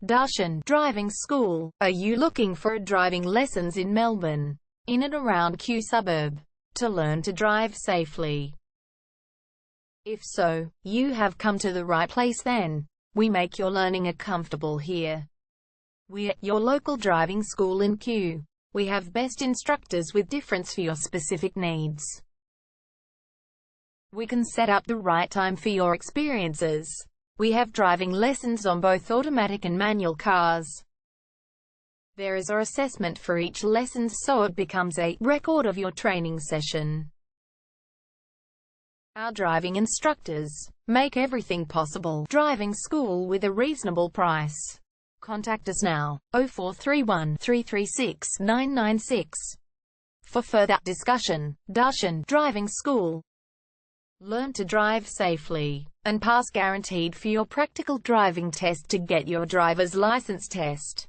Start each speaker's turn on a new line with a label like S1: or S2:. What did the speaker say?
S1: Darshan Driving School. Are you looking for driving lessons in Melbourne, in and around Kew Suburb, to learn to drive safely? If so, you have come to the right place then. We make your learning comfortable here. We're your local driving school in Kew. We have best instructors with difference for your specific needs. We can set up the right time for your experiences. We have driving lessons on both automatic and manual cars. There is an assessment for each lesson, so it becomes a record of your training session. Our driving instructors make everything possible. Driving school with a reasonable price. Contact us now, 0431 336 996. For further discussion. Darshan Driving School. Learn to drive safely and pass guaranteed for your practical driving test to get your driver's license test.